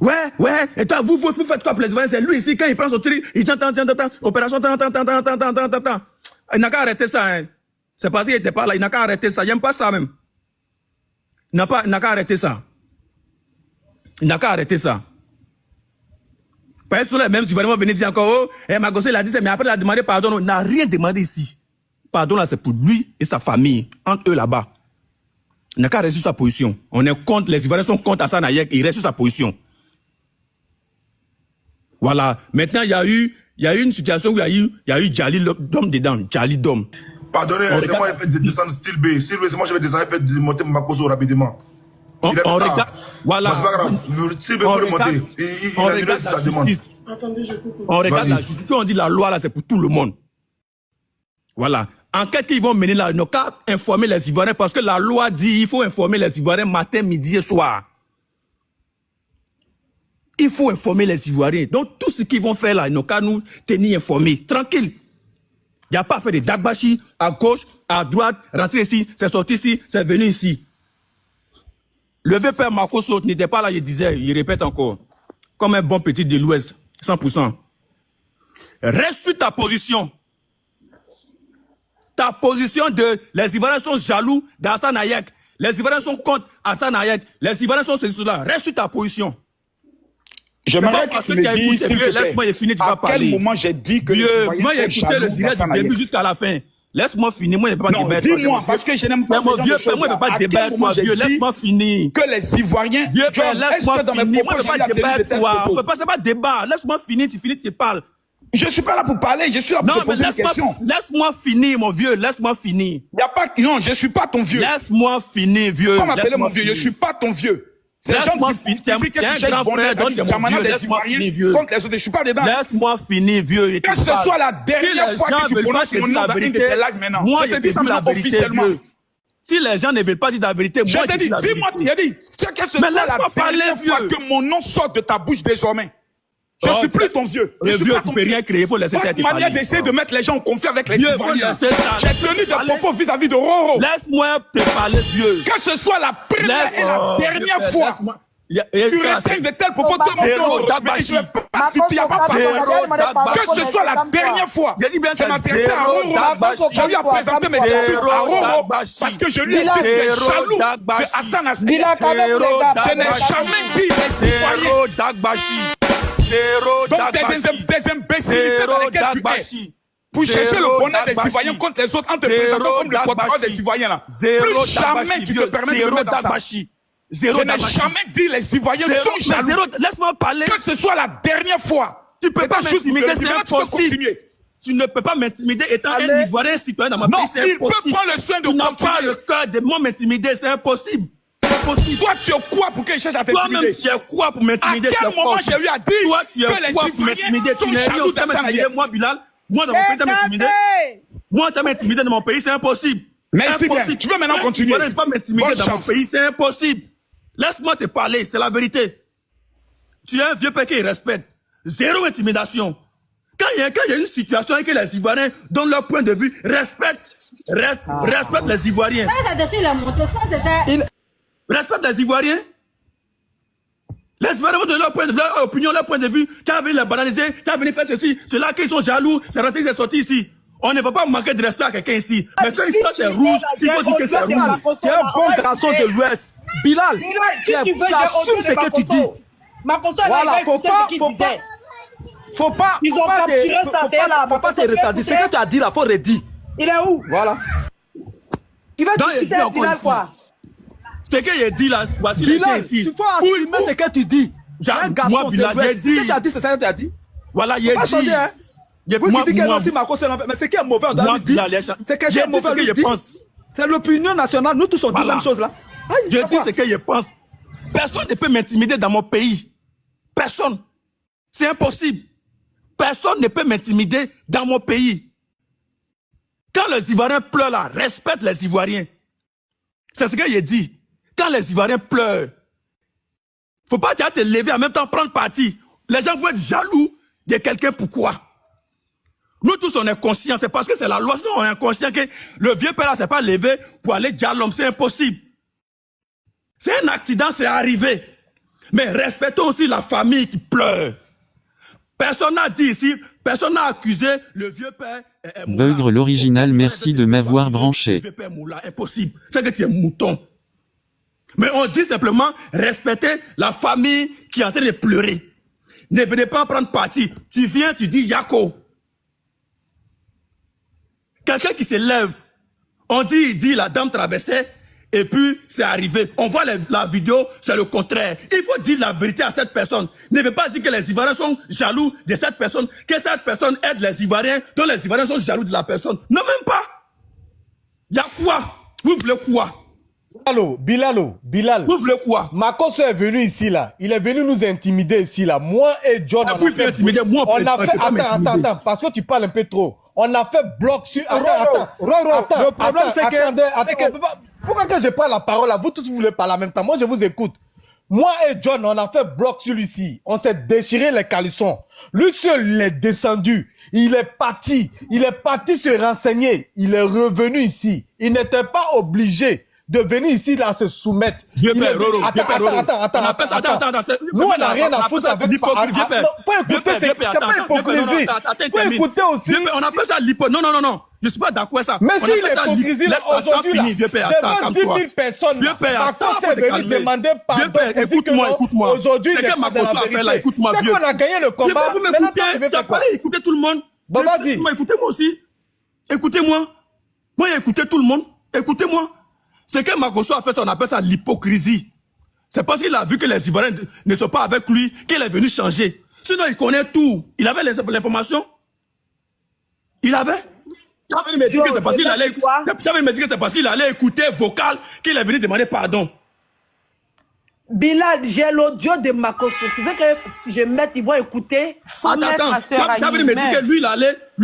Ouais. Et toi, vous faites quoi pour les Ivoiriens? C'est lui ici, quand il prend son truc, il tente, opération, il n'a qu'à arrêter ça, hein. C'est parce qu'il n'était pas là, il n'a qu'à arrêter ça. Il n'aime pas ça même. Il n'a qu'à arrêter ça. Il n'a qu'à arrêter ça. Parce que sur les mêmes Ivoiriens vont venir dire encore, oh, Magosso, il a dit ça, mais après il a demandé pardon. Non, il n'a rien demandé ici. Pardon là, c'est pour lui et sa famille, entre eux là-bas. Il n'a qu'à rester sur sa position. On est contre, les Ivoiriens sont contre Hassan Hayek, il reste sur sa position. Voilà. Maintenant, il y a eu une situation où il y a eu Djali Dom dedans. Djali Dom. Pardonnez, c'est moi qui vais descendre style B. Si c'est moi, je vais descendre et monter Makoso rapidement. On regarde. Voilà. C'est pas grave. Si B peut remonter, il a donné sa demande. Attendez, je coupe. On regarde la justice. Quand on dit la loi, là, c'est pour tout le monde. Voilà. Enquête qu'ils vont mener là, ils n'ont qu'à informer les Ivoiriens parce que la loi dit il faut informer les Ivoiriens matin, midi et soir. Il faut informer les Ivoiriens. Donc, tout ce qu'ils vont faire là, ils n'ont qu'à nous tenir informés. Tranquille. Il n'y a pas à faire de dagbashi à gauche, à droite, rentrer ici, c'est sorti ici, c'est venu ici. Le vieux père Makosso n'était pas là, il disait, il répète encore, comme un bon petit de l'Ouest, 100%. Reste sur ta position. Ta position de les Ivoiriens sont jaloux d'Hassan Hayek. Les Ivoiriens sont contre Hassan Hayek. Les Ivoiriens sont ceci, cela. Reste sur ta position. J'aimerais que tu me dises, s'il te plaît, laisse-moi finir, tu vas parler. À quel moment j'ai dit que les Ivoiriens moi, j'ai écouté le direct du début jusqu'à la fin. Laisse-moi finir, moi, je ne peux pas débattre. Non, dis-moi, parce que je n'aime pas ce genre de choses. Moi, je ne peux pas débattre, toi, vieux, laisse-moi finir. Que les Ivoiriens... Vieux, laisse-moi finir, moi, je ne peux pas débattre, toi. On ne fait pas débat. Laisse-moi finir, tu parles. Je ne suis pas là pour parler, je suis là pour te poser une question. Laisse-moi finir, mon vieux, laisse-moi finir. Il n'y a pas... Non, je ne suis pas ton vieux. Laisse-moi finir, vieux. Comment m'appeler mon vieux? Je ne suis pas ton vieux. C'est les gens qui font quelque chose des Ivoiriens contre les autres. Je ne suis pas dedans. Laisse-moi finir, vieux. Que ce soit la dernière fois que tu prononces mon nom dans une de tes lives maintenant. Moi, je te dis ça officiellement. Si les gens ne veulent pas dire la vérité, moi, je te dis, dis-moi, que ce soit la dernière fois que mon nom sort de ta bouche désormais. Je ne suis plus ton vieux. Je suis pas ton vieux. Il faut laisser cette manière d'essayer de mettre les gens en confiance avec les Ivoiriens. J'ai tenu des propos vis-à-vis de Roro. Laisse-moi te parler, vieux. Que ce soit la première et la dernière fois. Tu retiens de tels propos de mon tour. Que ce soit la dernière fois. Je m'adressais à Roro. J'ai eu à présenter mes excuses à Roro parce que je lui ai dit que je suis jaloux de Hassan Hassan. Je n'ai jamais dit les Ivoiriens. Donc des imbécilités dans lesquelles tu es. Pour chercher le bonheur des Ivoiriens contre les autres en te présentant comme le porte-parole des Ivoiriens là. Plus jamais tu te permets de mettre dans ça. Je n'ai jamais dit les Ivoiriens sont jaloux. Laisse-moi parler. Que ce soit la dernière fois. Tu peux pas m'intimider, c'est impossible. Tu ne peux pas m'intimider étant un Ivoirien citoyen dans ma pays, c'est impossible. Non, il peut prendre le soin de continuer. Tu n'as pas le cœur de moi m'intimider, c'est impossible. Possible. Toi, tu es quoi pour qu'il cherche à t'intimider? Toi-même, tu es quoi pour m'intimider? À quel moment j'ai eu à dire toi, tu es que les quoi pour m'intimider? Tu n'es rien à m'intimider, moi, Bilal. Moi, dans mon pays, tu m'as intimidé. Moi, tu m'as intimidé dans mon pays, c'est impossible. Merci bien. Tu veux maintenant continuer? Tu ne peux pas m'intimider dans mon pays, c'est impossible. Laisse-moi te parler, c'est la vérité. Tu es un vieux père qui respecte. Zéro intimidation. Quand il y a une situation et que les Ivoiriens donnent leur point de vue, respecte les Ivoiriens. Respecte les Ivoiriens. Les Ivoiriens vont donner leur opinion, leur point de vue. Quand ils les banaliser, quand ils viennent faire ceci, ceux-là qui sont jaloux, c'est rentré, c'est sorti ici. On ne va pas manquer de respect à quelqu'un ici. Mais quand il flash c'est rouge, il faut dire que c'est rouge. Tu es un bon garçon de l'Ouest. Bilal, tu assumes ce que tu dis. Voilà, faut pas ils ont capturé ça, c'est là. Faut pas te retarder. Ce que tu as dit là, faut redire. Il est où? Voilà. Il va discuter avec Bilal quoi? Ce que j'ai dit là, voici Bilal, ici. Tu faut assumer ce que tu dis. Un garçon de l'Ouest. Ce que tu as dit, c'est ça que tu as dit. Voilà, il a dit. Vous qui dites que non, si Marco c'est l'envers, mais c'est qui est mauvais, on doit lui dire. C'est que j'ai mauvais, lui dire. C'est l'opinion nationale, nous tous on dit la même chose là. Je dis ce que je pense. Personne ne peut m'intimider dans mon pays. Personne. C'est impossible. Personne ne peut m'intimider dans mon pays. Quand les Ivoiriens pleurent là, respecte les Ivoiriens. C'est ce que j'ai dit. Quand les Ivoiriens pleurent, faut pas te lever en même temps prendre parti. Les gens vont être jaloux de quelqu'un. Pourquoi? Nous tous on est conscients, c'est parce que c'est la loi. Sinon on est conscient que le vieux père là s'est pas levé pour aller dire l'homme, c'est impossible. C'est un accident, c'est arrivé. Mais respectons aussi la famille qui pleure. Personne n'a dit ici, personne n'a accusé le vieux père. Beugre l'original, merci de m'avoir branché. Le vieux père Moula, impossible. C'est que tu es mouton. Mais on dit simplement respecter la famille qui est en train de pleurer. Ne venez pas prendre parti. Tu viens, tu dis Yako. Quelqu'un qui se lève, on dit, il dit la dame traversait, et puis c'est arrivé. On voit la vidéo, c'est le contraire. Il faut dire la vérité à cette personne. Ne veut pas dire que les Ivoiriens sont jaloux de cette personne, que cette personne aide les Ivoiriens, dont les Ivoiriens sont jaloux de la personne. Non, même pas. Il y a quoi? Vous voulez quoi? Bilal. Vous voulez quoi? Makosso est venu ici, là. Il est venu nous intimider ici, là. Moi et John, on a fait... Attends, parce que tu parles un peu trop. On a fait bloc sur... Le problème, c'est que... Pourquoi que je prends la parole, là? Vous tous, vous voulez parler en même temps. Moi, je vous écoute. Moi et John, on a fait bloc sur lui ici. On s'est déchiré les calissons. Lui seul, il est descendu. Il est parti se renseigner. Il est revenu ici. Il n'était pas obligé de venir ici là se soumettre. Attends. Nous, on n'a rien à foutre avec ça. Faut écouter, c'est pas hypocrisie. Faut écouter aussi. On appelle ça l'hypocrisie. Non. Je suis pas d'accord avec ça. Mais si l'hypocrisie, aujourd'hui, devant 10 000 personnes, Makosso est venu demander pardon. Écoute-moi. Aujourd'hui, c'est que Makosso a fait là. Écoute-moi, vieux. C'est qu'on a gagné le combat. Vous m'écoutez. Tu as parlé, écoutez tout le monde. Vas-y. Écoutez-moi aussi. Écoutez-moi. Moi, j'ai écouté tout le monde. Écoutez-moi. C'est que Makosso a fait, on appelle ça l'hypocrisie. C'est parce qu'il a vu que les Ivoiriens ne sont pas avec lui qu'il est venu changer. Sinon, il connaît tout. Il avait l'information. Il avait. Tu avais me dire que c'est parce qu'il allait écouter vocal qu'il est venu demander pardon. Bilal, j'ai l'audio de Makosso. Tu veux que je mette, ils vont écouter? Attends, tu avais me dire que lui,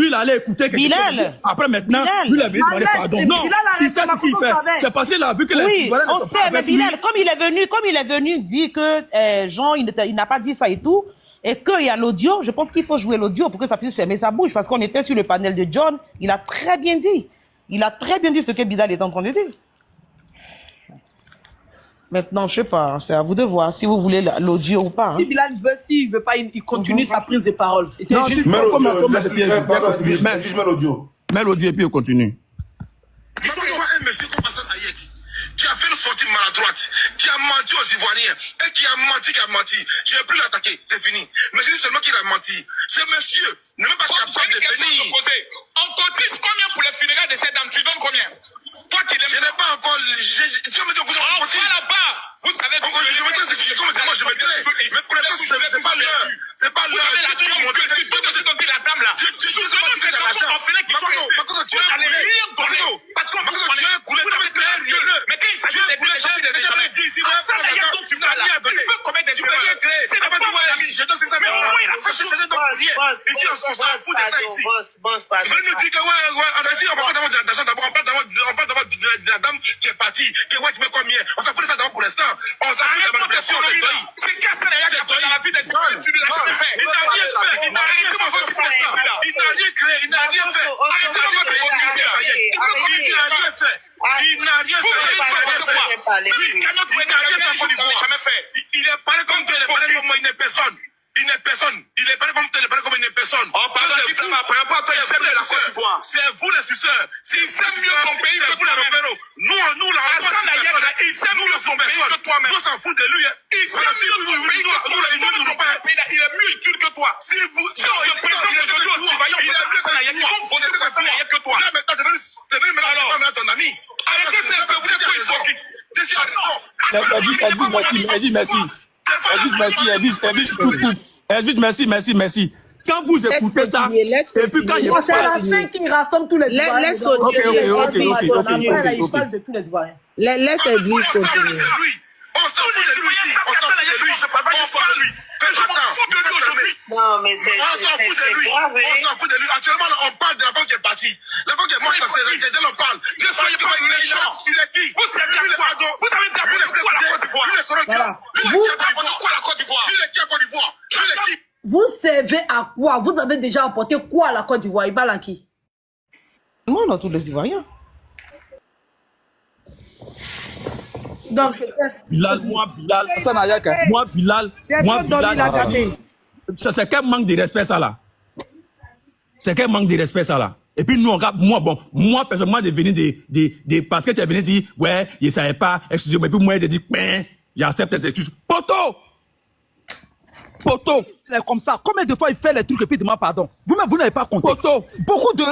il allait écouter quelque chose. Après, maintenant, lui, il est venu demander pardon. Non, il sait ce qu'il fait. C'est parce qu'il a vu que les Ivoiriens ne sont pas avec lui. Bilal, comme il est venu dire que Jean, il n'a pas dit ça et tout, et qu'il y a l'audio, je pense qu'il faut jouer l'audio pour que ça puisse fermer sa bouche, parce qu'on était sur le panel de John, il a très bien dit. Il a très bien dit ce que Bilal est en train de dire. Maintenant, je sais pas, c'est à vous de voir si vous voulez l'audio ou pas. Si Bilal veut, s'il veut pas, il continue sa prise de parole. Non, mets l'audio. Mets l'audio et puis on continue. Un monsieur comme Hassan Hayek, qui a fait une sortie maladroite, qui a menti aux Ivoiriens, et qui a menti. Je ne vais plus l'attaquer, c'est fini. Mais je dis seulement qu'il a menti. Ce monsieur n'est même pas capable de venir. On cotise combien pour les funérailles de cette dame? Tu donnes combien? Toi qui je n'ai pas encore. Tu me dis qu'on cotise. Là-bas. Vous savez. Je me dis, comment je mettrai. Mais pour l'instant, c'est pas l'heure. C'est pas l'heure. Tu tout de suite, on dit la dame là. Tu sais pas l'argent. Makosso, tu as coulé. Parce qu'on Makosso, tu as coulé. Mais quand il s'agit de les gens qui les jamais dit ici, ça d'ailleurs dont tu parles là, tu peux commettre des erreurs. C'est pas moi l'ami. Je donne ça, mais je suis donc pour rien. Ici, on s'en fout de ça ici. Venez nous dire que ouais, on a dit, on va pas d'avoir de l'argent d'abord, on parle d'avoir de la dame qui est partie, que ouais, tu mets combien? On s'en fout de ça d'abord pour l'instant. On s'en fout de la manipulation, c'est toi. C'est qu'est-ce qu'il y a qui a fait dans la vie des gens? Tu l'as jamais fait. Il n'a rien fait. Il n'a rien fait. Il n'a rien créé. Il n'a rien fait. Arrêtez de votre hypocrisie. Il n'a rien fait. Il n'a rien fait. Il est parlé comme toi, il est parlé comme moi, il n'est personne. Il n'est personne. Il est parlé comme toi, il est parlé comme il n'est personne. C'est vous les suceurs. Il sait mieux ton pays que vous les repéros. Nous, la il sait mieux son pays que toi-même. Nous s'en fout de lui. Il sait mieux ton pays que toi-même. Il est mieux utile que toi. Si vous, si on te présente aujourd'hui aux citoyens, ils vont voter pour Hassan Hayek que toi. Là, maintenant, tu es venu maintenant ton ami. Arrêtez ça, vous êtes quoi hypocrite? Elvis, merci. Quand vous écoutez ça, et puis quand il y a c'est la fin qui rassemble tous les Ivoiriens. Il parle de tous les Ivoiriens. Laisse Elvis continuer. On s'en fout de lui ici. On s'en fout de lui. On parle de lui. Fais attends. Non, mais c'est grave. On s'en fout de lui. Actuellement, on parle de la femme qui est partie. La femme qui est morte, c'est d'elle on parle. Ne soyez pas méchants. Il est qui? Vous savez quoi? Vous avez été appelé quoi à la Côte d'Ivoire? Lui, il est quoi à la Côte d'Ivoire? Lui, il est qui à Côte d'Ivoire? Lui, il est qui? Vous servez à quoi? Vous avez déjà apporté quoi à la Côte d'Ivoire? Il parle à qui? Nous, on a tous les Ivoiriens. Donc, Bilal, c'est quel manque de respect ça là. C'est quel manque de respect ça là. Et puis nous, moi personnellement, de venir parce que tu es venu dire, ouais, je ne savais pas, excusez-moi, et puis moi, je dis, j'accepte les excuses. Poto! Comme ça, combien de fois il fait les trucs et puis il demande pardon? Vous-même, vous n'avez pas compté. Poto! Beaucoup de